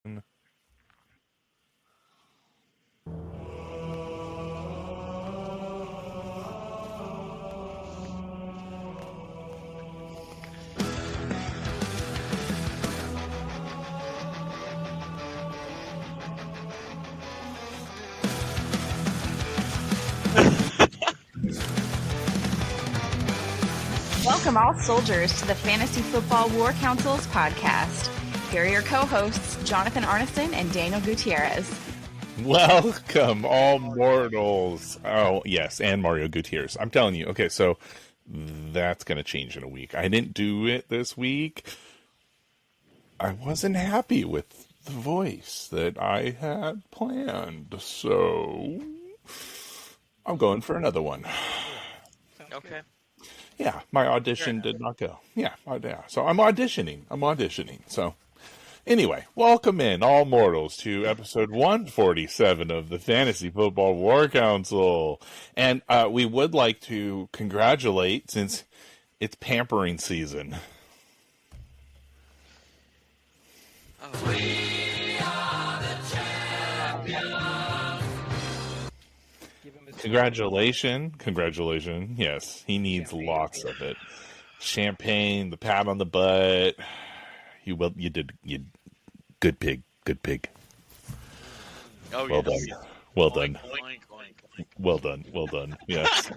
Welcome all soldiers to the Fantasy Football War Council's podcast. Here are your co-hosts, Jonathan Arneson and Daniel Gutierrez. Welcome all mortals. Oh, yes, and Mario Gutierrez. I'm telling you. Okay, so that's going to change in a week. I didn't do it this week. I wasn't happy with the voice that I had planned, so I'm going for another one. Okay. Yeah, my audition did not go. Yeah, so I'm auditioning. So anyway, welcome in all mortals to episode 147 of the Fantasy Football War Council. And we would like to congratulate, since it's pampering season. Oh. We are the champions. Congratulations. Yes, he needs lots of it. Champagne, the pat on the butt. You did good pig. Oh, Well yes. done. Well done. Oink, oink. Well done. Yes.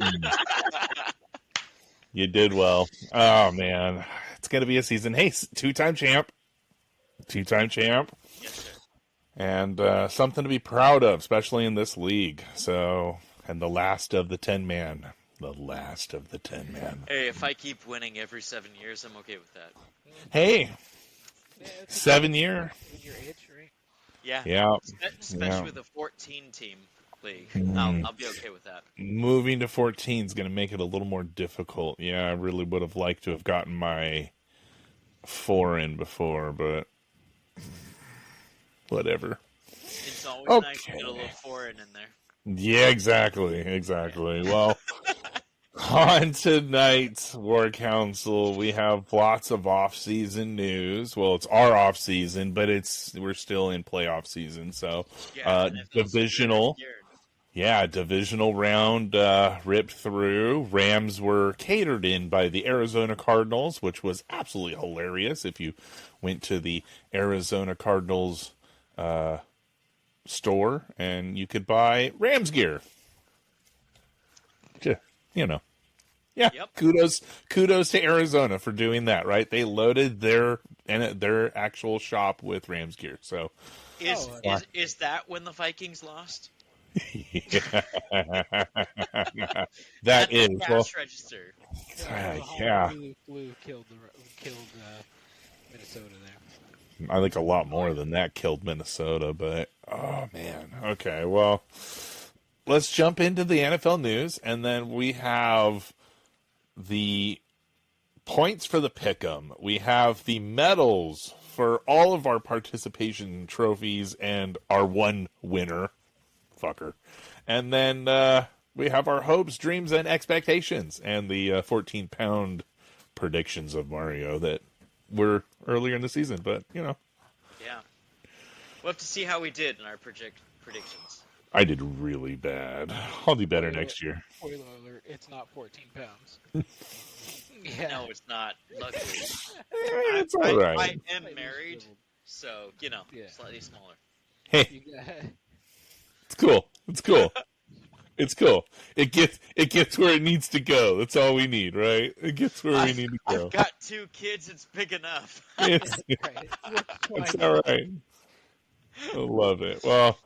You did well. Oh, man. It's going to be a season. Hey, two-time champ. Yes, sir. And something to be proud of, especially in this league. So, and the last of the 10-man. Hey, if I keep winning every 7 years, I'm okay with that. Hey, 7 year. Your age, right? Yeah. Especially with a 14-team league. I'll be okay with that. Moving to 14 is going to make it a little more difficult. Yeah, I really would have liked to have gotten my 4 in before, but whatever. It's always nice to get a little foreign in there. Yeah, exactly. Well, on tonight's War Council, we have lots of off-season news. Well, it's our off-season, but we're still in playoff season. So, divisional round ripped through. Rams were catered in by the Arizona Cardinals, which was absolutely hilarious. If you went to the Arizona Cardinals store and you could buy Rams gear. Yeah. Yep. Kudos to Arizona for doing that, right? They loaded their actual shop with Rams gear. So is that when the Vikings lost? That is cash register. Yeah. Flu killed Minnesota there. I think a lot more than that killed Minnesota, but oh man. Okay, well, let's jump into the NFL news, and then we have the points for the pick'em. We have the medals for all of our participation trophies and our one winner, fucker. And then we have our hopes, dreams, and expectations, and the 14-pound predictions of Mario that were earlier in the season, but Yeah. We'll have to see how we did in our predictions. I did really bad. I'll do better next year. Spoiler alert, it's not 14 pounds. No, it's not. Luckily. It's all right. I am married, so, slightly smaller. Hey, it's cool. It gets where it needs to go. That's all we need, right? It gets where we need to go. I've got 2 kids. It's big enough. It's all right. I love it. Well,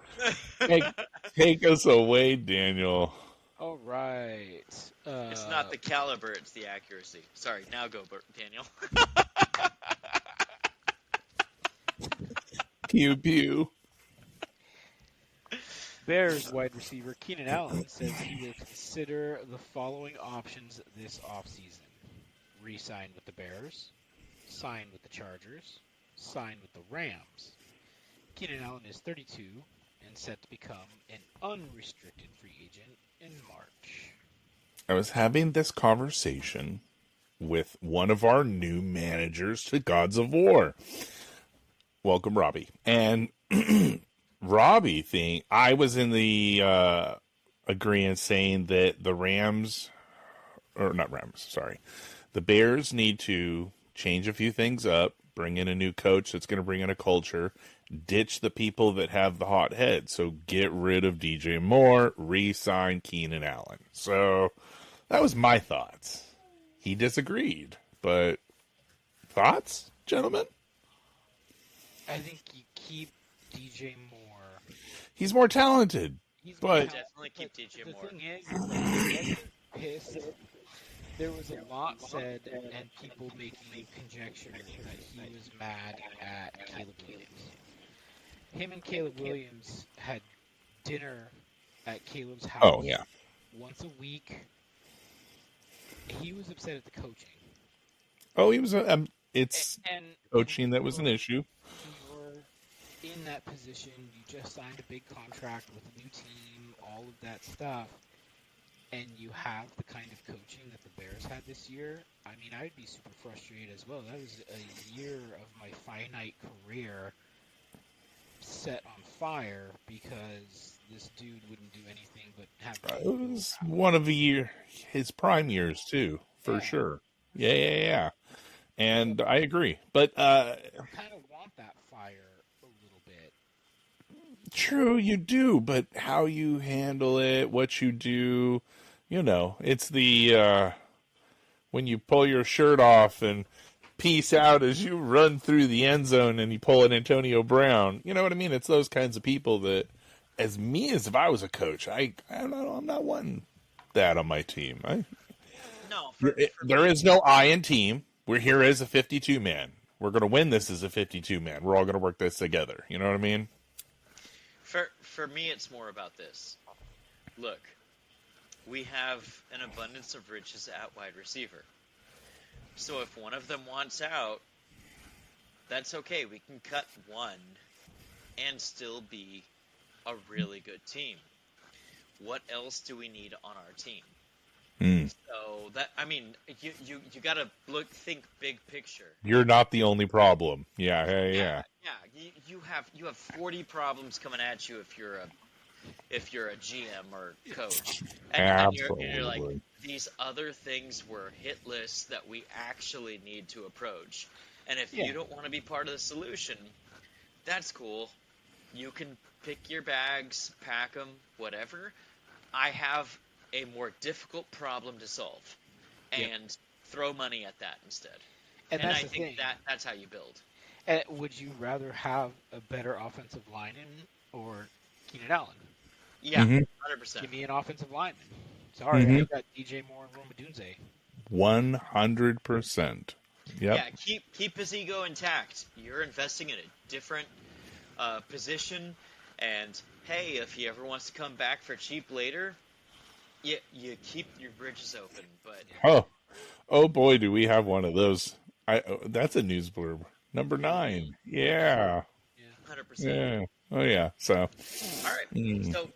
take us away, Daniel. All right. It's not the caliber, it's the accuracy. Sorry, now go, Daniel. Pew pew. Bears wide receiver Keenan Allen says he will consider the following options this offseason. Re-sign with the Bears, sign with the Chargers, sign with the Rams. Keenan Allen is 32 and set to become an unrestricted free agent in March. I was having this conversation with one of our new managers to Gods of War. welcome Robbie. And Robbie I was in the agreement saying that the the Bears need to change a few things up, bring in a new coach that's going to bring in a culture, ditch the people that have the hot head. So get rid of DJ Moore, re-sign Keenan Allen. So that was my thoughts. He disagreed, but thoughts, gentlemen? I think you keep DJ Moore. He's more talented, but definitely keep DJ Moore. The thing is, he wasn't pissed. There was a lot said, and people making conjecture that he was mad at Caleb Williams. Him and Caleb Williams had dinner at Caleb's house once a week. He was upset at the coaching. Oh, he was. It's coaching that was an issue. You're in that position. You just signed a big contract with a new team, all of that stuff, and you have the kind of coaching that the Bears had this year. I mean, I'd be super frustrated as well. That was a year of my finite career set on fire because this dude wouldn't do anything but have. It was one of his prime years too, for sure. Yeah. And I agree, but I kind of want that fire a little bit. True, you do, but how you handle it, what you do, it's the when you pull your shirt off and peace out as you run through the end zone and you pull an Antonio Brown. You know what I mean? It's those kinds of people that, as if I was a coach, I'm not wanting that on my team. There is no I in team. We're here as a 52-man. We're going to win this as a 52-man. We're all going to work this together. You know what I mean? For me, it's more about this. Look, we have an abundance of riches at wide receiver. So if one of them wants out, that's okay. We can cut one and still be a really good team. What else do we need on our team? So you gotta think big picture. You're not the only problem. Yeah. You have 40 problems coming at you if you're a GM or coach, and you're like, these other things were hit lists that we actually need to approach. And if you don't want to be part of the solution, that's cool. You can pick your bags, pack them, whatever. I have a more difficult problem to solve, and throw money at that instead. And I think that's how you build. Would you rather have a better offensive lineman or Keenan Allen? Yeah, 100%. Give me an offensive lineman. Sorry, I got DJ Moore and Rome Odunze. 100%. Yep. Yeah, keep his ego intact. You're investing in a different position, and hey, if he ever wants to come back for cheap later, you keep your bridges open. But oh boy, do we have one of those! That's a news blurb. Number 9. Yeah. 100%. Yeah. Oh yeah. So. All right. So,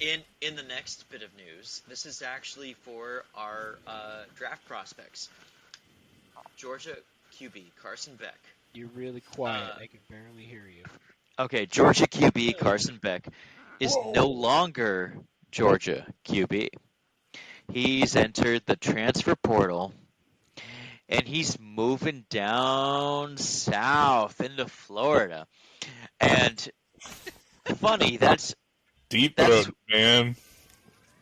in the next bit of news, this is actually for our draft prospects. Georgia QB Carson Beck. You're really quiet. I can barely hear you. Okay, Georgia QB Carson Beck is no longer Georgia QB. He's entered the transfer portal, and he's moving down south into Florida. And funny, that's deep throat, man.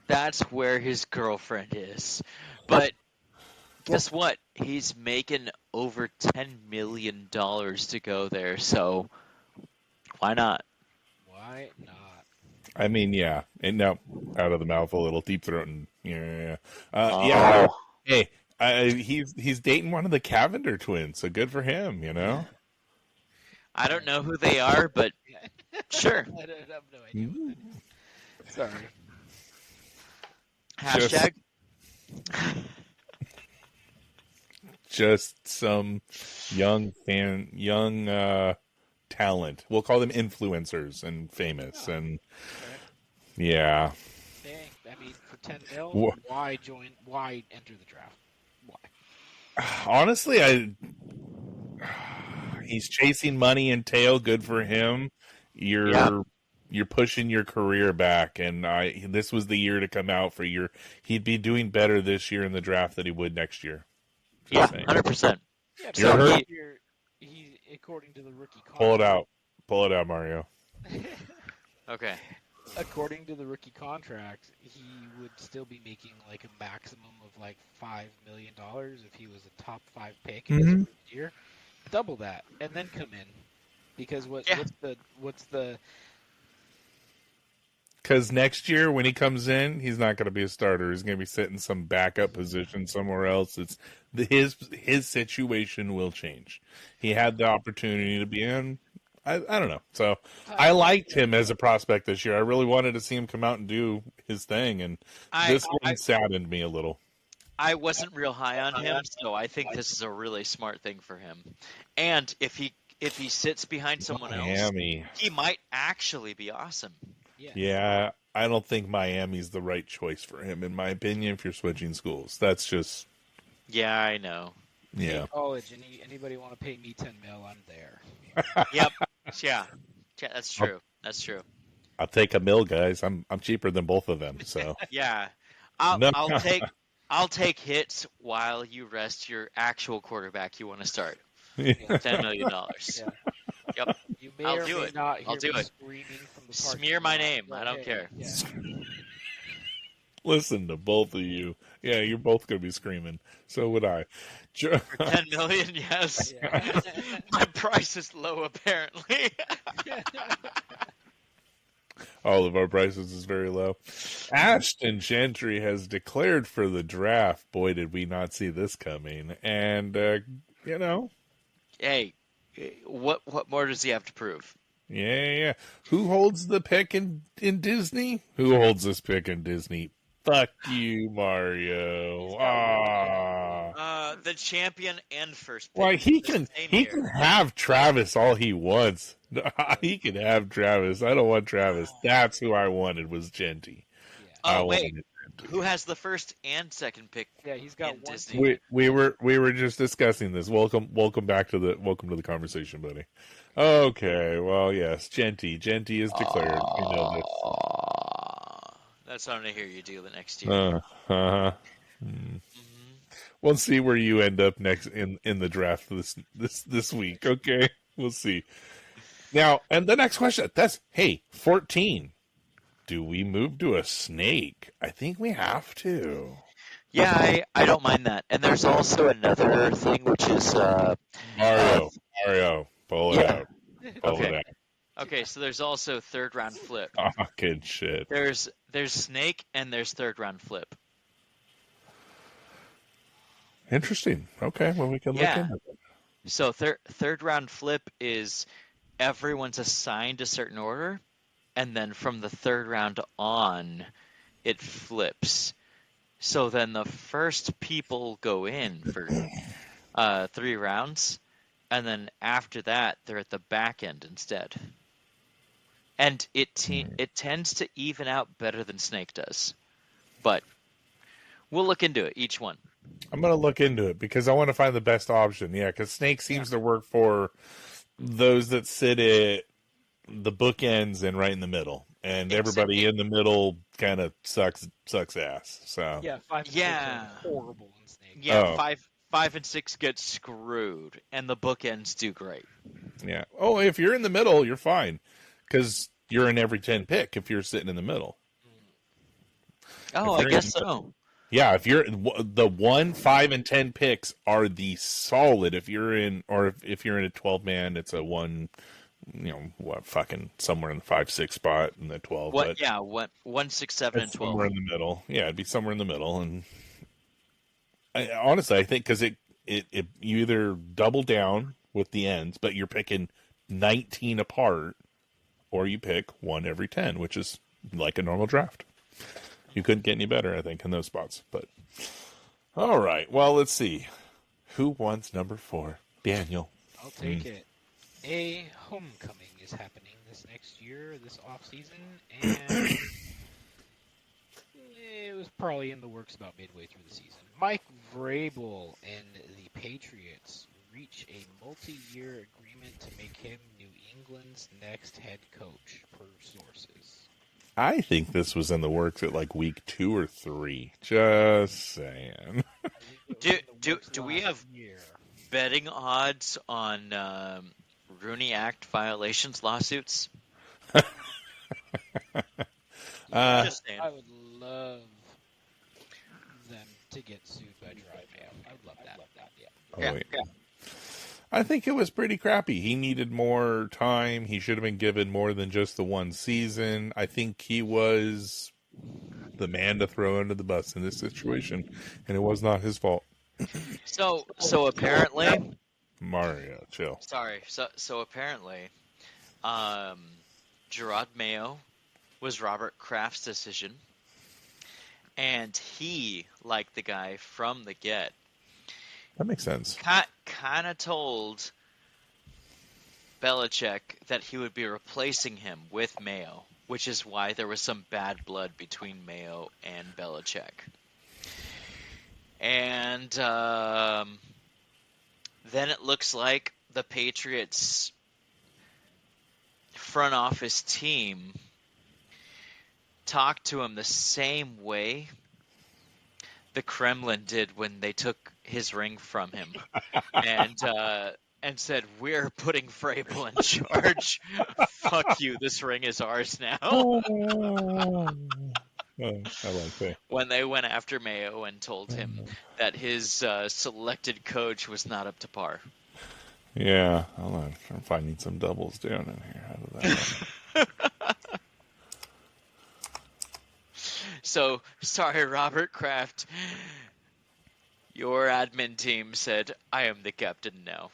That's where his girlfriend is. But guess what? He's making over $10 million to go there, so why not? Why not? I mean, yeah. And now, out of the mouth a little, deep throat, and yeah. Hey, he's dating one of the Cavender twins, so good for him, I don't know who they are, but sure. I have no idea. Sorry. Hashtag. Just some young talent. We'll call them influencers and famous, and yeah. Dang, I mean, for $10 million, why enter the draft? Why? Honestly, he's chasing money and tail. Good for him. You're pushing your career back, and this was the year to come out for your. He'd be doing better this year in the draft than he would next year. Yeah, Just saying. 100%. Yeah, You're but hurt? he, according to the rookie contract, Pull it out, Mario. Okay. according to the rookie contract, he would still be making like a maximum of like $5 million if he was a top 5 pick in his Mhm. first year. Double that, and then come in. Because what's the Because next year when he comes in, he's not going to be a starter. He's going to be sitting some backup position somewhere else. His situation will change. He had the opportunity to be in. I don't know. So I liked him as a prospect this year. I really wanted to see him come out and do his thing, and this one saddened me a little. I wasn't real high on him, so I think this is a really smart thing for him. And if he sits behind someone else, he might actually be awesome. Yeah, I don't think Miami's the right choice for him, in my opinion, if you're switching schools. That's just... Yeah, I know. Yeah. College, anybody want to pay me $10 million, I'm there. Yep. Yeah, that's true. That's true. I'll take $1 million, guys. I'm cheaper than both of them, so... Yeah. I'll take hits while you rest your actual quarterback you want to start. $10 million. Yeah. Yep. You may I'll or do may it. not hear I'll do me it. screaming from the Smear my name. I don't care. Yeah. Listen to both of you. Yeah, you're both going to be screaming. So would I. For $10 million, yes. Yeah. My price is low, apparently. All of our prices is very low. Ashton Gentry has declared for the draft. Boy, did we not see this coming. And, Hey, what more does he have to prove? Yeah. Who holds the pick in Disney? Who holds this pick in Disney? Fuck you, Mario. The champion and first pick. Why, he can have Travis all he wants. He can have Travis. I don't want Travis. That's who I wanted, was Genty. Oh, wait. Who has the first and second pick? Yeah, he's got one. Disney. We were just discussing this. Welcome back to the conversation, buddy. Okay, well, yes, Genty is declared. We know this. That's what I'm gonna hear you do the next year. We'll see where you end up next in the draft this week. Okay, we'll see. Now, and the next question. 14. Do we move to a snake? I think we have to. Yeah, I don't mind that. And there's also another thing, which is Mario, pull it out. Pull it out. Okay, so there's also third round flip. Oh, good shit. There's snake and there's third round flip. Interesting. Okay, well we can look into it. So third round flip is everyone's assigned a certain order, and then from the third round on, it flips. So then the first people go in for 3 rounds, and then after that they're at the back end instead. And it tends to even out better than Snake does, but we'll look into it, each one. I'm going to look into it because I want to find the best option. Yeah, because Snake seems to work for those that sit at the bookends and right in the middle, and everybody in the middle kind of sucks ass. So 5 and 6 are horrible in Snake. Yeah, 5 and 6 get screwed, and the bookends do great. Yeah. Oh, if you're in the middle, you're fine because you're in every 10 pick if you're sitting in the middle. Oh, I guess so. Yeah, if you're the 1, 5, and 10 picks are the solid. If you're in, or if you're in a 12-man, it's a 1. Fucking somewhere in the 5, 6 spot in the 12. What? But 1, 6, 7, and 12. Somewhere in the middle. Yeah, it'd be somewhere in the middle. And honestly, I think because it you either double down with the ends, but you're picking 19 apart, or you pick 1 every 10, which is like a normal draft. You couldn't get any better, I think, in those spots. But all right, well, let's see. Who wants number 4? Daniel. I'll take it. A homecoming is happening this next year, this off-season, and it was probably in the works about midway through the season. Mike Vrabel and the Patriots reach a multi-year agreement to make him New England's next head coach, per sources. I think this was in the works at like week 2 or 3. Just saying. Do we have betting odds on Rooney Act violations lawsuits? Just saying. I would love them to get sued by Gerard Mayo. I would love that. Yeah. I think it was pretty crappy. He needed more time. He should have been given more than just the one season. I think he was the man to throw under the bus in this situation, and it was not his fault. So apparently, Mario, chill. sorry. So apparently, Gerard Mayo was Robert Kraft's decision, and he, like the guy from the get, That makes sense. kind of told Belichick that he would be replacing him with Mayo, which is why there was some bad blood between Mayo and Belichick. And then it looks like the Patriots front office team talked to him the same way the Kremlin did when they took his ring from him, and said, "We're putting Vrabel in charge. Fuck you. This ring is ours now." Oh, I like that. When they went after Mayo and told him that his selected coach was not up to par. Yeah, hold on. I'm finding some doubles down in here. How did that happen? So, sorry, Robert Kraft. Your admin team said, "I am the captain now."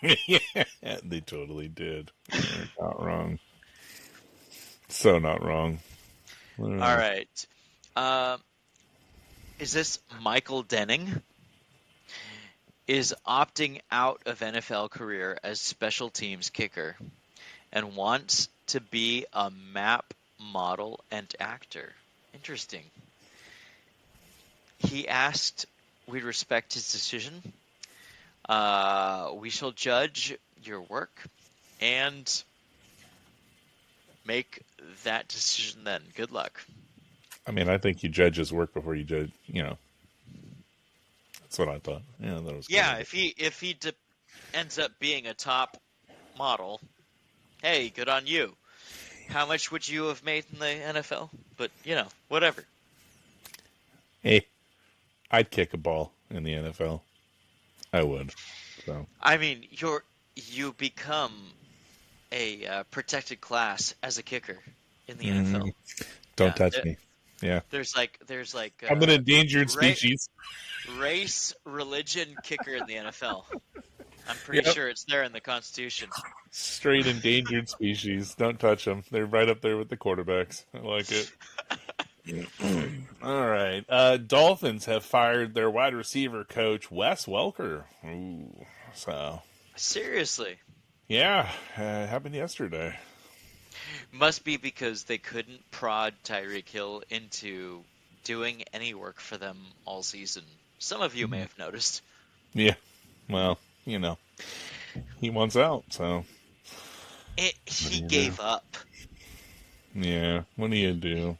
Yeah, they totally did. They're not wrong. So not wrong. All right. Is this Michael Denning? Is opting out of NFL career as special teams kicker and wants to be a map model and actor. Interesting. He asked we respect his decision. We shall judge your work and make that decision then. Good luck. I mean, I think you judge his work before you judge, That's what I thought. Yeah, that was Yeah, good. if he ends up being a top model, hey, good on you. How much would you have made in the NFL? But, whatever. Hey, I'd kick a ball in the NFL. I would. So I mean, you become a protected class as a kicker in the NFL. Don't touch me. Yeah. There's like I'm an endangered species. Race, religion, kicker in the NFL. I'm pretty sure it's there in the Constitution. Straight endangered species. Don't touch them. They're right up there with the quarterbacks. I like it. All right. Dolphins have fired their wide receiver coach, Wes Welker. Ooh. So. Seriously. Yeah. Happened yesterday. Must be because they couldn't prod Tyreek Hill into doing any work for them all season. Some of you may have noticed. Yeah. Well, he wants out, so. He gave up. Yeah. What do you do?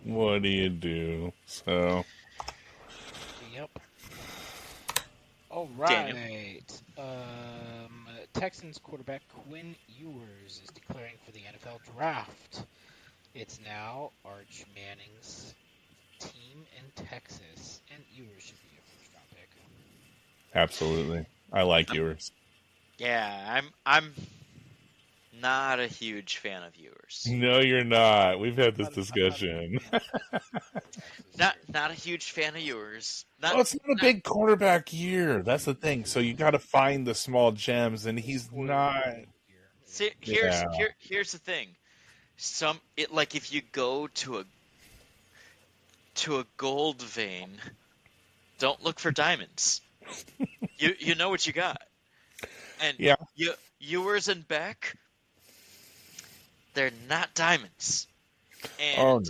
What do you do? So. Yep. All right. Texans quarterback Quinn Ewers is declaring for the NFL draft. It's now Arch Manning's team in Texas, and Ewers should be a first-round pick. Absolutely. I like Ewers. Yeah, I'm not a huge fan of Ewers. No, you're not. We've had this discussion. Not a huge fan of Ewers. It's not a big quarterback year. That's the thing. So you got to find the small gems, and he's not. See, here's the thing. If you go to a gold vein, don't look for diamonds. You know what you got. And Ewers and Beck, they're not diamonds. And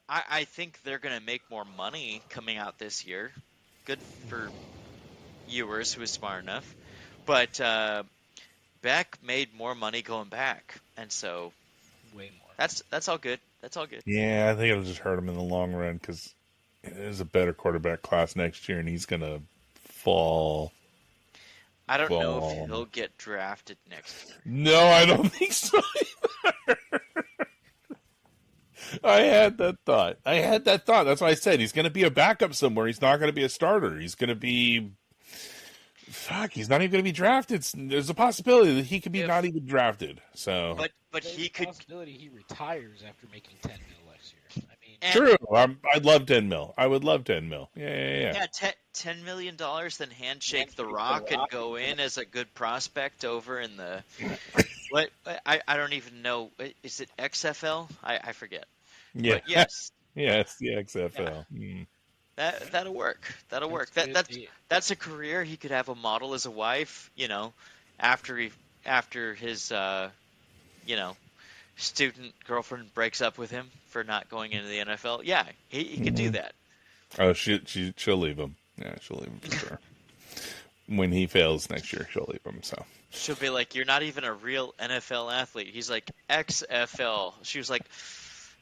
I think they're going to make more money coming out this year. Good for Ewers, who was smart enough, but Beck made more money going back, and so Way more. that's all good. That's all good. Yeah, I think it'll just hurt him in the long run because there's a better quarterback class next year, and he's gonna fall. I don't know if he'll get drafted next year. No, I don't think so either. I had that thought. That's why I said he's going to be a backup somewhere. He's not going to be a starter. He's going to be... Fuck, he's not even going to be drafted. There's a possibility that he could be not even drafted. So, but he could. Possibility he retires after making $10 million next year. I mean, true. I'd love 10 mil. I would love 10 mil. Yeah. Yeah, $10 million, then handshake The Rock and go in as a good prospect over in the. What I don't even know. Is it XFL? I forget. Yeah. But yes. Yes, the XFL. Yeah. Mm. That'll work. That'll work. That's a career. He could have a model as a wife. After his student girlfriend breaks up with him for not going into the NFL. Yeah, he could do that. Oh, she'll leave him. Yeah, she'll leave him for sure. When he fails next year, she'll leave him. So she'll be like, "You're not even a real NFL athlete." He's like, "XFL." She was like,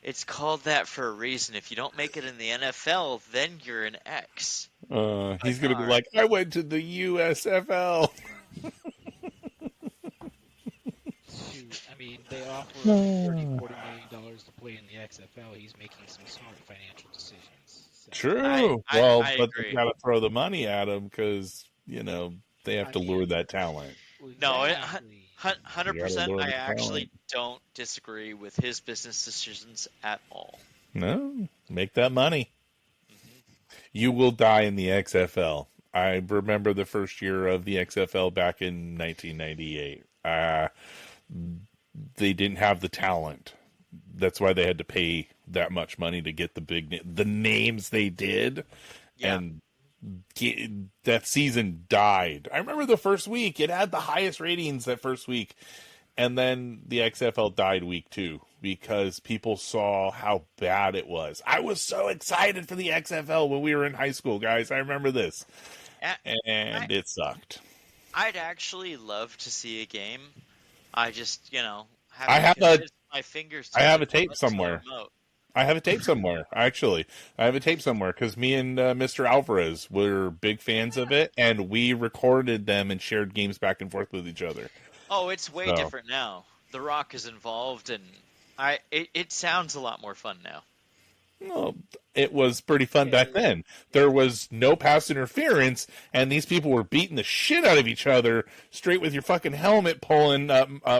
"It's called that for a reason. If you don't make it in the NFL, then you're an X." He's gonna be like, "I went to the USFL." I mean, they offer $30-40 million to play in the XFL. He's making some smart financial decisions. So. True. I but agree. they gotta throw the money at him because they have to lure that talent. No, Exactly. 100%. I actually don't disagree with his business decisions at all. No, make that money. You will die in the XFL. I remember the first year of the XFL back in 1998. They didn't have the talent. That's why they had to pay that much money to get the names they did. Yeah. And that season died. I remember the first week, it had the highest ratings that first week. And then the XFL died week 2 because people saw how bad it was. I was so excited for the XFL when we were in high school, guys. I remember this. And it sucked. I'd actually love to see a game. I just, I have my fingers. I have a tape somewhere. I have a tape somewhere, actually. I have a tape somewhere because me and Mr. Alvarez were big fans of it, and we recorded them and shared games back and forth with each other. Oh, it's way different now. The Rock is involved, and it sounds a lot more fun now. No, it was pretty fun back then. There was no pass interference, and these people were beating the shit out of each other straight with your fucking helmet, pulling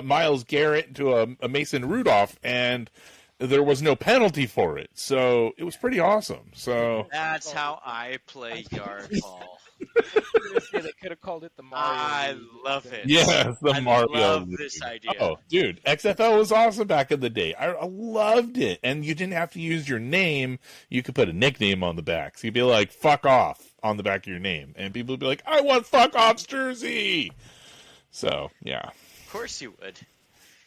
Myles Garrett into a Mason Rudolph, and there was no penalty for it. So it was pretty awesome. So that's how I play yard ball. They could have called it the Mario. I love it. Yes, the Mario. I love this idea. Oh, dude, XFL was awesome back in the day. I loved it, and you didn't have to use your name. You could put a nickname on the back. So you'd be like, "Fuck off" on the back of your name, and people would be like, "I want Fuck Off's jersey." So yeah, of course you would.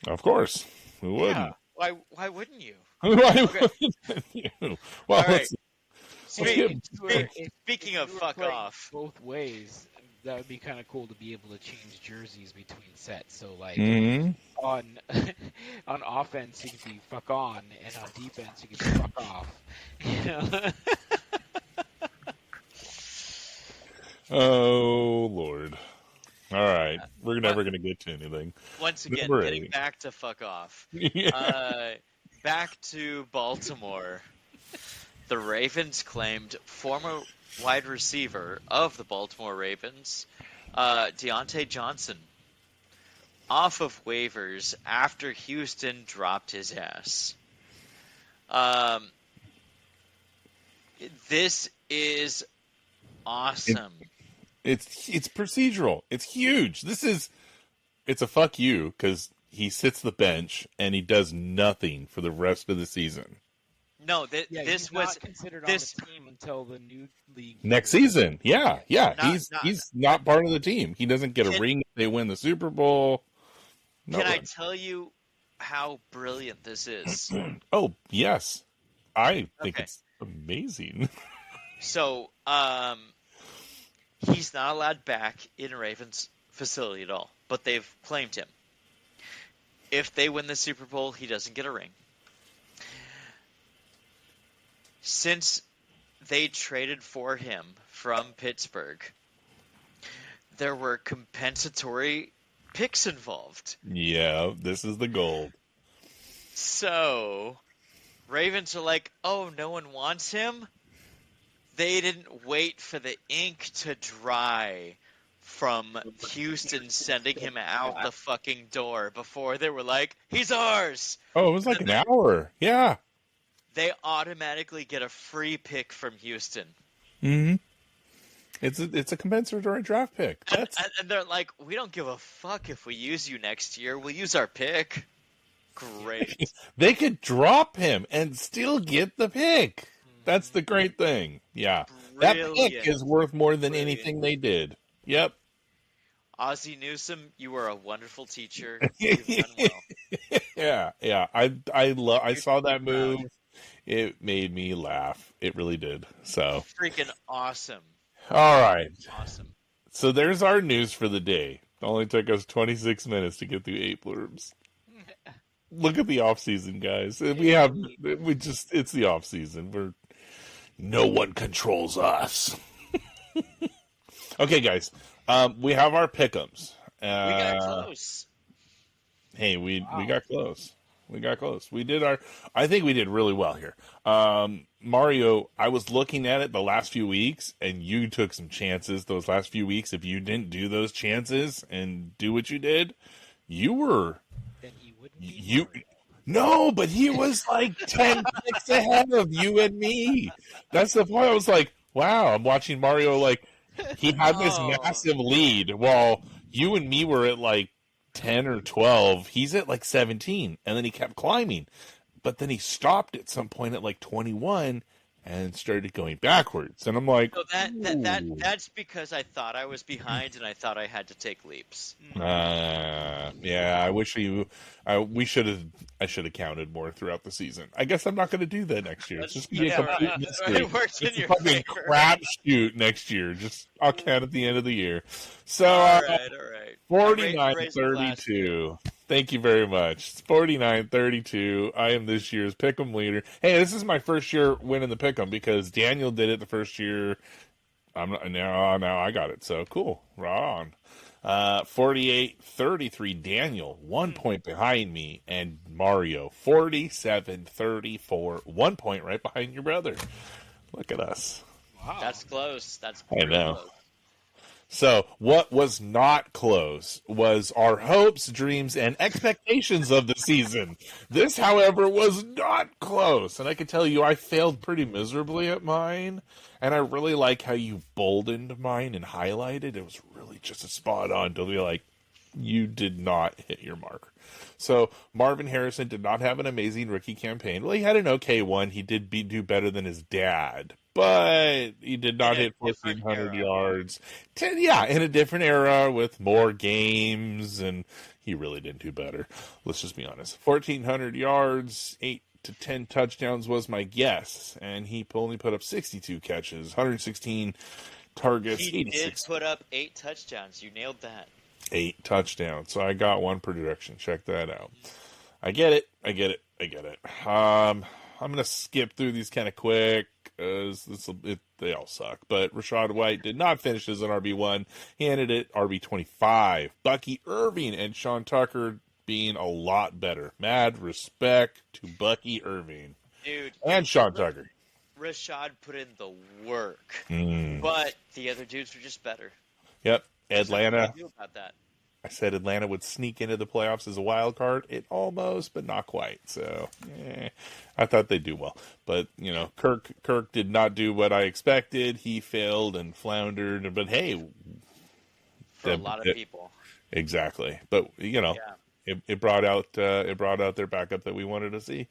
Of course, who wouldn't? Yeah. Why wouldn't you? Why wouldn't you? Well, right. Speaking of fuck off, both ways, that would be kind of cool to be able to change jerseys between sets. So like on offense you can be fuck on, and on defense you can be fuck off. Oh Lord! All right, we're never going to get to anything. Once again, getting back to fuck off. Back to Baltimore. The Ravens claimed former wide receiver of the Baltimore Ravens, Deontay Johnson, off of waivers after Houston dropped his ass. This is awesome. It's procedural. It's huge. It's a fuck you because he sits the bench and he does nothing for the rest of the season. No, this was not considered on the team until the new league next season. Yeah. He's not part of the team. He doesn't get a ring if they win the Super Bowl. Can I tell you how brilliant this is? Oh yes, I think it's amazing. So, He's not allowed back in Ravens facility at all, but they've claimed him. If they win the Super Bowl, he doesn't get a ring. Since they traded for him from Pittsburgh, there were compensatory picks involved. Yeah, this is the gold. So, Ravens are like, oh, no one wants him? They didn't wait for the ink to dry from Houston sending him out the fucking door before they were like, he's ours! Oh, it was like an hour. Yeah. They automatically get a free pick from Houston. Mm-hmm. It's a compensatory draft pick. And they're like, we don't give a fuck if we use you next year. We'll use our pick. Great. They could drop him and still get the pick. That's the great thing. Yeah. Brilliant. That pick is worth more than anything they did. Yep. Ozzie Newsome, you are a wonderful teacher. You've done well. Yeah. I saw that move. It made me laugh. It really did. So Freaking awesome. all right. Awesome. So there's our news for the day. It only took us 26 minutes to get through 8 blurbs. Look at the off season, guys. It's the off season. No one controls us. Okay, guys. We have our pick'ems. We got close. Hey, we got close. We got close. I think we did really well here. Mario, I was looking at it the last few weeks, and you took some chances those last few weeks. If you didn't do those chances and do what you did, you were... Then he wouldn't be Mario. No, but he was like 10 picks ahead of you and me. That's the point. I was like, wow, I'm watching Mario like he had this massive lead while you and me were at like 10 or 12. He's at like 17, and then he kept climbing. But then he stopped at some point at like 21 and started going backwards. And I'm like, So that's because I thought I was behind and I thought I had to take leaps. yeah, I wish I should have counted more throughout the season. I guess I'm not going to do that next year. It's just going to be a complete mystery. It worked in It's a your fucking favor. crapshoot next year. I'll count at the end of the year. So, All right. 49-32. Thank you very much. It's 49-32. I am this year's Pick'em leader. Hey, this is my first year winning the Pick'em because Daniel did it the first year. Now I got it. So cool. Right on. 48-33. Daniel, 1 point behind me, and Mario 47-34. 1 point right behind your brother. Look at us. Wow. That's close. That's I pretty know. close. So, what was not close was our hopes, dreams, and expectations of the season. This, however, was not close. And I can tell you, I failed pretty miserably at mine. And I really like how you boldened mine and highlighted. It was really just a spot on to be like, you did not hit your mark. So, Marvin Harrison did not have an amazing rookie campaign. Well, he had an okay one. He did do better than his dad. But he did not hit 1,400 yards. In a different era with more games, and he really didn't do better. Let's just be honest. 1,400 yards, 8 to 10 touchdowns was my guess, and he only put up 62 catches, 116 targets, He 86. did put up 8 touchdowns. You nailed that. 8 touchdowns. So I got one per direction. Check that out. I get it. I'm going to skip through these kind of quick. They all suck. But Rachaad White did not finish as an RB1. He ended at RB25. Bucky Irving and Sean Tucker being a lot better. Mad respect to Bucky Irving. Dude. And Sean Tucker. Rachaad put in the work. But the other dudes were just better. Yep. There's nothing Atlanta. to do about that. I said Atlanta would sneak into the playoffs as a wild card. It almost, but not quite. So, I thought they'd do well. But, Kirk did not do what I expected. He failed and floundered. But, hey. For a lot of people. Exactly. But, it brought out their backup that we wanted to see.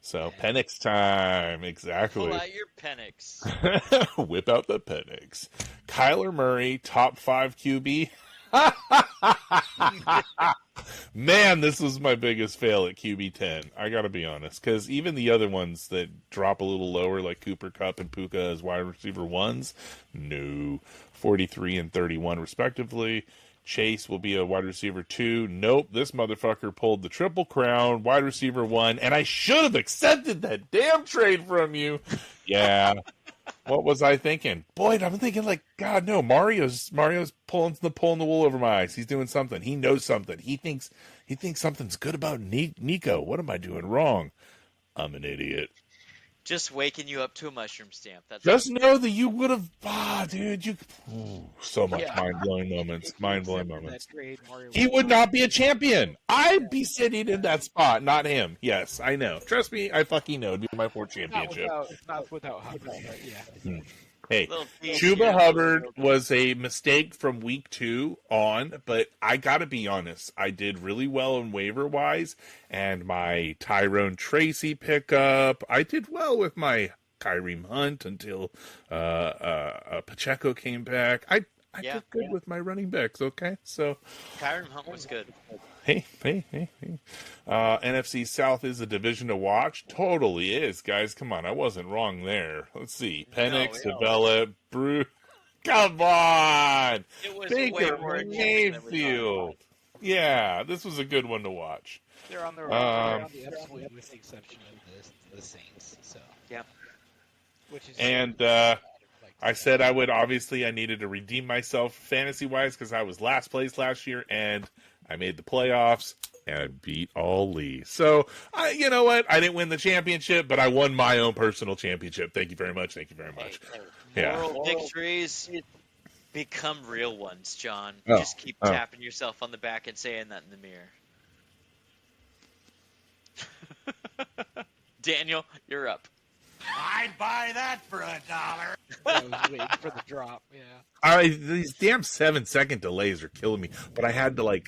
So, Penix time. Exactly. Pull out your Penix. Whip out the Penix. Kyler Murray, top 5 QB. Man, this was my biggest fail at QB10. I got to be honest, because even the other ones that drop a little lower, like Cooper Kupp and Puka as wide receiver ones, no, 43 and 31 respectively. Chase will be a wide receiver 2. Nope, this motherfucker pulled the triple crown, wide receiver 1, and I should have accepted that damn trade from you. Yeah. What was I thinking? Boyd, I'm thinking like, God, no, Mario's pulling the wool over my eyes. He's doing something. He knows something. He thinks something's good about Nico. What am I doing wrong? I'm an idiot. Just waking you up to a mushroom stamp. That's Just know that you would have, dude, so much Yeah. mind-blowing moments. Mind-blowing moments. Trade, Mario He would not be a champion. I'd be sitting in that spot, not him. Yes, I know. Trust me, I fucking know. It'd be my fourth championship. Not without Hubbard, but yeah. Hey, Little piece Chuba here. Hubbard was a mistake from week 2 on, but I gotta be honest, I did really well in waiver wise, and my Tyrone Tracy pickup, I did well with my Kyrie Hunt until Pacheco came back. I did good with my running backs. Okay, so Kyron Hunt was good. Hey. NFC South is a division to watch. Totally is, guys. Come on, I wasn't wrong there. Let's see. Penix, develop, Brew. Come on! It was Baker way more interesting than we Mayfield. Yeah, this was a good one to watch. They're on the upswing with the exception of the Saints. So yeah. Which is And I said I needed to redeem myself fantasy-wise because I was last place last year, and I made the playoffs, and I beat all Lee. So, you know what? I didn't win the championship, but I won my own personal championship. Thank you very much. Moral victories become real ones, John. Oh, Just keep tapping yourself on the back and saying that in the mirror. Daniel, you're up. I'd buy that for $1. I was waiting for the drop. Yeah. These damn 7-second delays are killing me, but I had to,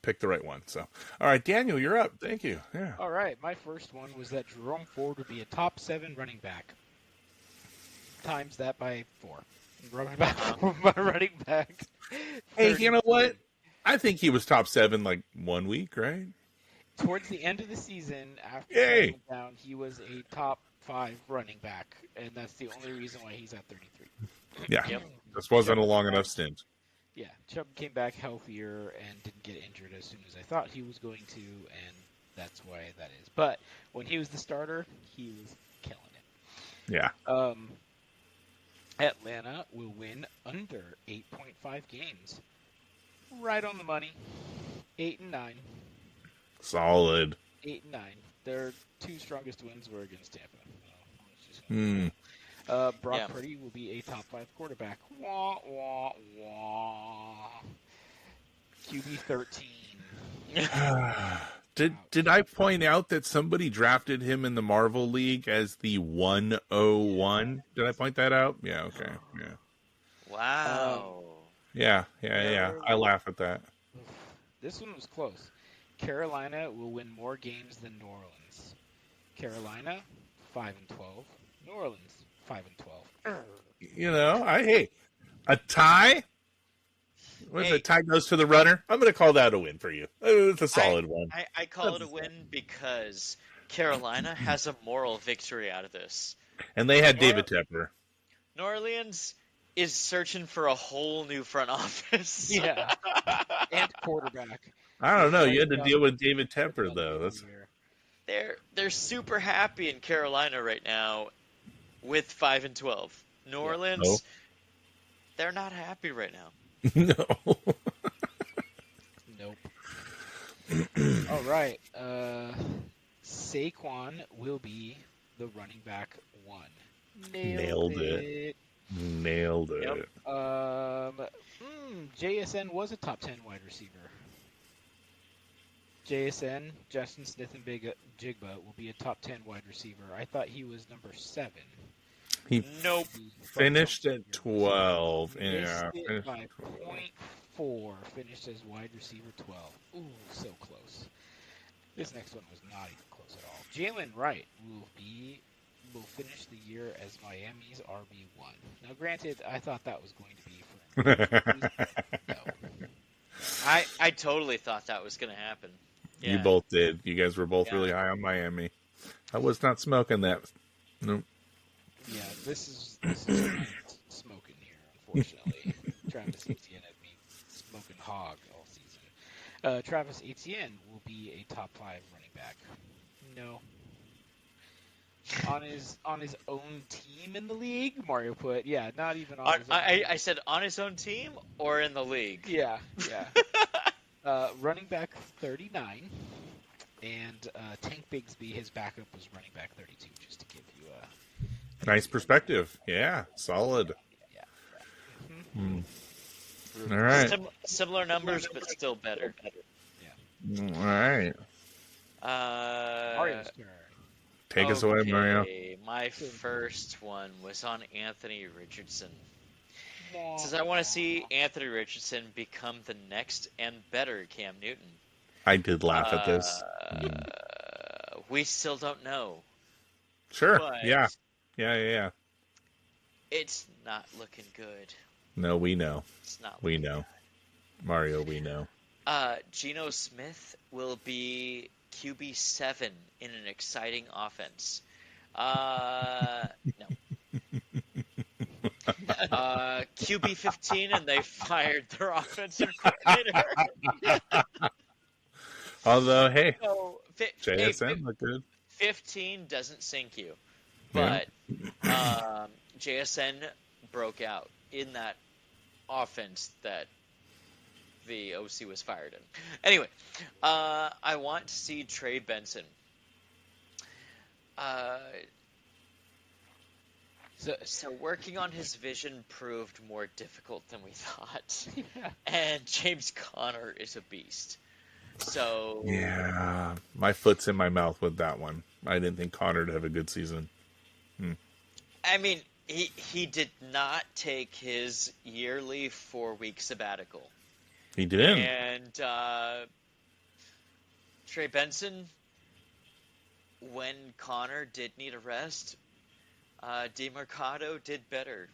pick the right one. So, all right, Daniel, you're up. Thank you. Yeah. All right, my first one was that Jerome Ford would be a top 7 running back. Times that by 4. Running back. Hey, you know what? I think he was top 7 1 week, right? Towards the end of the season, after Yay. down, he was a top 5 running back, and that's the only reason why he's at 33. Yeah. Yep. This wasn't a long enough stint. Yeah, Chubb came back healthier and didn't get injured as soon as I thought he was going to, and that's why that is. But when he was the starter, he was killing it. Yeah. Atlanta will win under 8.5 games. Right on the money. 8-9. Solid. 8-9. Their 2 strongest wins were against Tampa. Brock Purdy will be a top 5 quarterback. Wah, wah, wah. QB 13. Did I point out that somebody drafted him in the Marvel League as the 101? Did I point that out? Yeah, okay. Yeah. Wow. Yeah. I laugh at that. This one was close. Carolina will win more games than New Orleans. Carolina, 5-12. New Orleans, 5-12. You know, a tie? What is it? Tie goes to the runner. I'm going to call that a win for you. It's a solid one. I call it a win because Carolina has a moral victory out of this. And they had David Tepper. New Orleans is searching for a whole new front office. Yeah. And quarterback. I don't know. You had to deal with David Tepper, though. They're super happy in Carolina right now with 5-12. New Orleans, they're not happy right now. No. Nope. All right. Saquon will be the running back 1. Nailed it. Yep. JSN was a top 10 wide receiver. JSN, Justin Smith and Jigba will be a top 10 wide receiver. I thought he was number 7. Nope. Finished at 12. Yeah. Missed it by 0.4. Finished as wide receiver 12. Ooh, so close. This next one was not even close at all. Jalen Wright will finish the year as Miami's RB1. Now, granted, I thought that was going to be for no. I totally thought that was going to happen. You Yeah. both did. You guys were both Yeah. really high on Miami. I was not smoking that. Nope. Yeah, this is smoking here, unfortunately. Travis Etienne had me smoking hog all season. Travis Etienne will be a top 5 running back. No. On his own team in the league, Mario put, not even on his own team. I said on his own team or in the league. Yeah. Running back 39, and Tank Bigsby, his backup, was running back 32, just to give you a Nice perspective. Yeah, solid. Yeah. All right. Similar numbers, but still better. All right. Mario's turn. Take us away, Mario. My first one was on Anthony Richardson. Says I want to see Anthony Richardson become the next and better Cam Newton. I did laugh at this. We still don't know. Sure. but Yeah. It's not looking good. No, we know. It's not. We know. Mario, we know. Geno Smith will be QB7 in an exciting offense. No. QB15, and they fired their offensive coordinator. Although, hey, So, JSN looked good. 15 doesn't sink you, Yeah. but JSN broke out in that offense that the OC was fired in. Anyway, I want to see Trey Benson. So working on his vision proved more difficult than we thought. And James Conner is a beast. So Yeah, my foot's in my mouth with that one. I didn't think Connor would have a good season. I mean, he did not take his yearly 4-week sabbatical. He did. And Trey Benson, when Connor did need a rest, DeMarcado did better.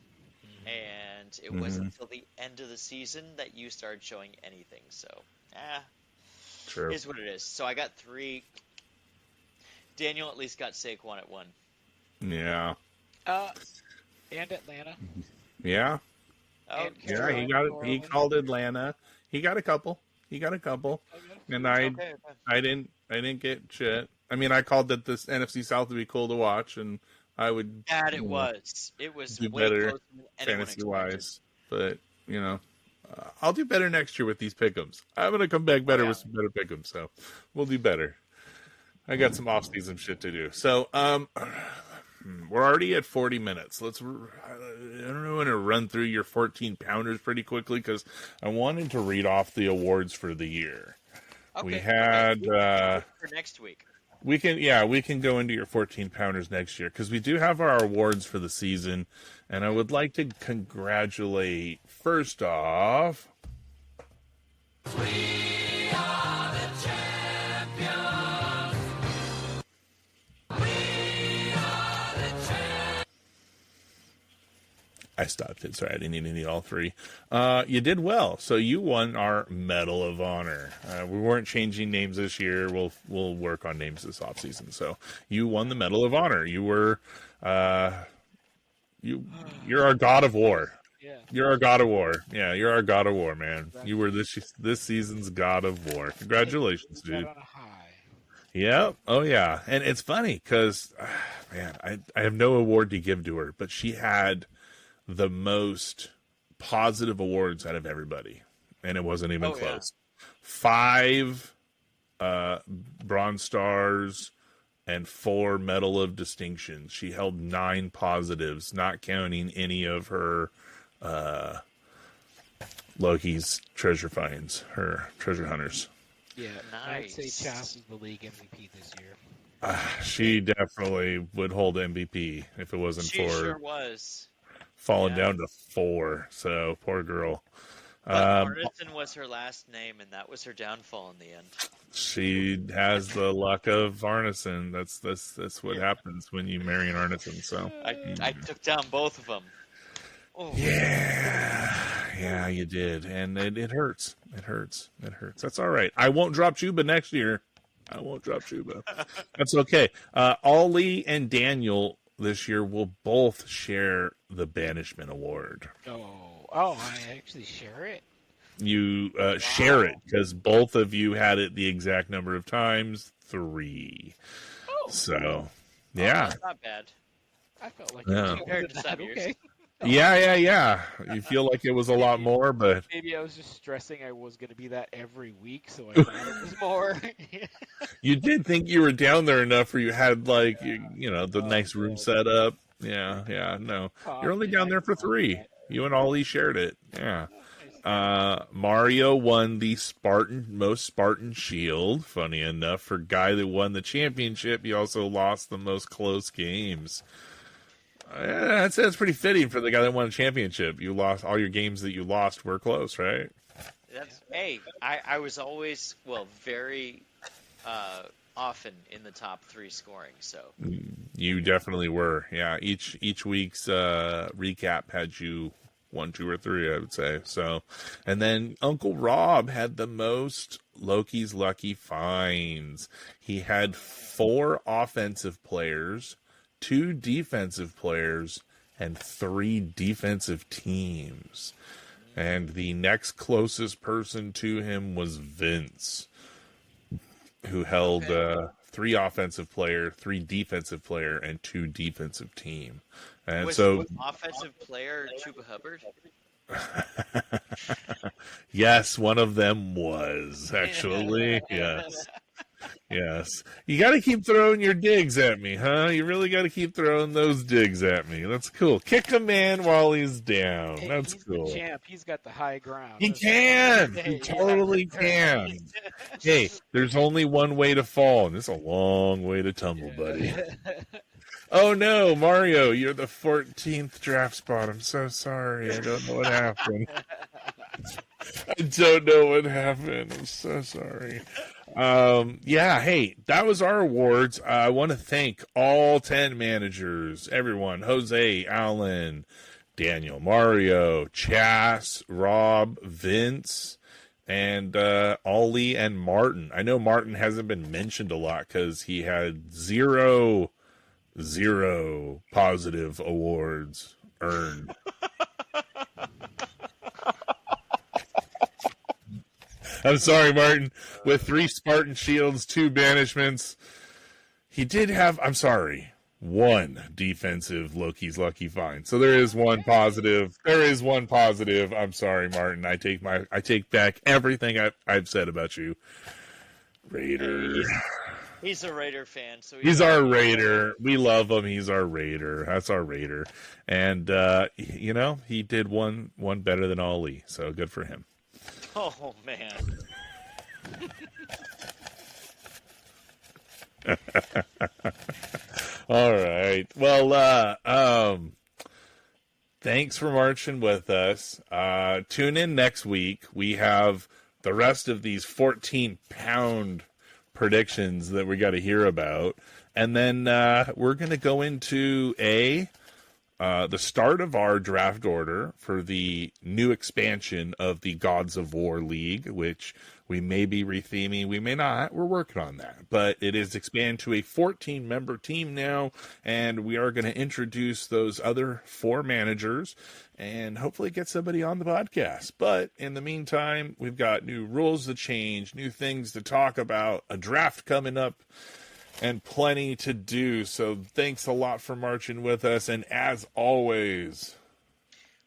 And it wasn't until the end of the season that you started showing anything. So, True. is what it is. So I got 3. Daniel at least got Saquon at 1. Yeah. And Atlanta. Yeah. Oh, Yeah, he called Atlanta. He got a couple. And I didn't get shit. I mean, I called that this NFC South would be cool to watch, and I would. That it was. It was do way better closer than anyone fantasy expected. wise, but I'll do better next year with these pick'ems. I'm gonna come back better with some better pick'ems, so we'll do better. I got some off-season shit to do. So, we're already at 40 minutes. I don't want to run through your 14 pounders pretty quickly because I wanted to read off the awards for the year. Okay. We had for next week. we can go into your 14 pounders next year because we do have our awards for the season, and I would like to congratulate first off. We are the champions. We are the champions. I stopped it. Sorry, I didn't need all 3. You did well. So you won our Medal of Honor. We weren't changing names this year. We'll work on names this offseason. So you won the Medal of Honor. You were you're our God of War. Yeah. You're our God of War. Yeah, you're our God of War, man. You were this season's God of War. Congratulations, dude. Got on a high. Yeah. Oh, yeah. And it's funny because, man, I have no award to give to her, but she had the most positive awards out of everybody, and it wasn't even close. 5 Bronze Stars and 4 Medal of Distinction. She held 9 positives, not counting any of her Loki's treasure finds, her treasure hunters. Yeah, Nice. I'd say Chas is the league MVP this year. She definitely would hold MVP if it wasn't She for sure was. falling down to 4. So poor girl. But Arneson was her last name, and that was her downfall in the end. She has the luck of Arneson. That's what happens when you marry an Arneson. So I took down both of them. Oh. yeah. Yeah, you did, and it hurts. It hurts. That's all right. I won't drop Chuba next year. I won't drop Chuba. That's okay. Ollie and Daniel this year will both share the Banishment Award. Oh, I actually share it? You share it because both of you had it the exact number of times, 3. Oh. So, yeah. That's not bad. I felt like Yeah. it was Compared to that. some years. Okay. Yeah. You feel like it was a lot more, but Maybe I was just stressing I was going to be that every week, so I thought it was more. you did think you were down there enough where you had, like, the nice room set up. Yeah, no. You're only down there for 3. You and Ollie shared it. Yeah. Mario won the most Spartan Shield. Funny enough, for guy that won the championship, he also lost the most close games. That's pretty fitting for the guy that won a championship. You lost all your games that you lost were close, right? Hey, I was always very often in the top 3 scoring. So you definitely were. Yeah, each week's recap had you 1, 2, or 3, I would say. So, and then Uncle Rob had the most Loki's Lucky Finds. He had 4 offensive players, 2 defensive players, and 3 defensive teams. And the next closest person to him was Vince, who held 3 offensive player, 3 defensive player, and 2 defensive team. And was so, offensive player Chuba Hubbard? Yes, one of them was actually. Yes. You got to keep throwing your digs at me, huh? You really got to keep throwing those digs at me. That's cool. Kick a man while he's down. Hey, That's he's cool. The champ. He's got the high ground. He can. He totally can. Hey, there's only one way to fall, and it's a long way to tumble, buddy. Oh no, Mario, you're the 14th draft spot. I'm so sorry. I don't know what happened. I'm so sorry. Hey, that was our awards. I want to thank all 10 managers, everyone, Jose, Alan, Daniel, Mario, Chas, Rob, Vince, and Ollie and Martin. I know Martin hasn't been mentioned a lot because he had zero positive awards earned. I'm sorry, Martin. With 3 Spartan Shields, 2 banishments, he did have, 1 defensive Loki's Lucky Find. So there is one positive. I'm sorry, Martin. I take back everything I've said about you. Raider. He's a Raider fan, so he's our Raider. We love him. He's our Raider. That's our Raider. And he did one better than Ollie, so good for him. Oh man. All right. Well, thanks for marching with us. Tune in next week. We have the rest of these 14-pound predictions that we got to hear about. And then we're going to go into the start of our draft order for the new expansion of the Gods of War League, which we may be retheming, we may not. We're working on that. But it is expanded to a 14-member team now, and we are going to introduce those other 4 managers and hopefully get somebody on the podcast. But in the meantime, we've got new rules to change, new things to talk about, a draft coming up, and plenty to do. So thanks a lot for marching with us. And as always,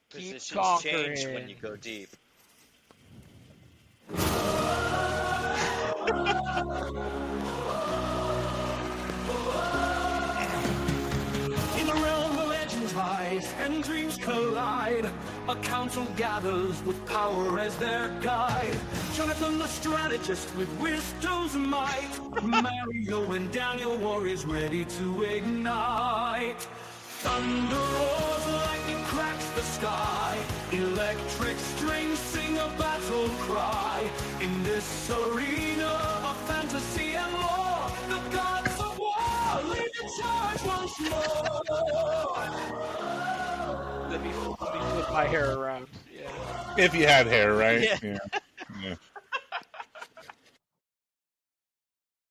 positions change when you go deep. In a realm where legends rise and dreams collide, a council gathers with power as their guide. Jonathan the strategist with wisdom's might, Mario and Daniel warriors ready to ignite. Thunder roars, lightning cracks the sky, electric strings sing a battle cry. In this arena of fantasy and lore, the gods of war lead the charge once more. Let me flip my hair around. Yeah. If you had hair, right? Yeah.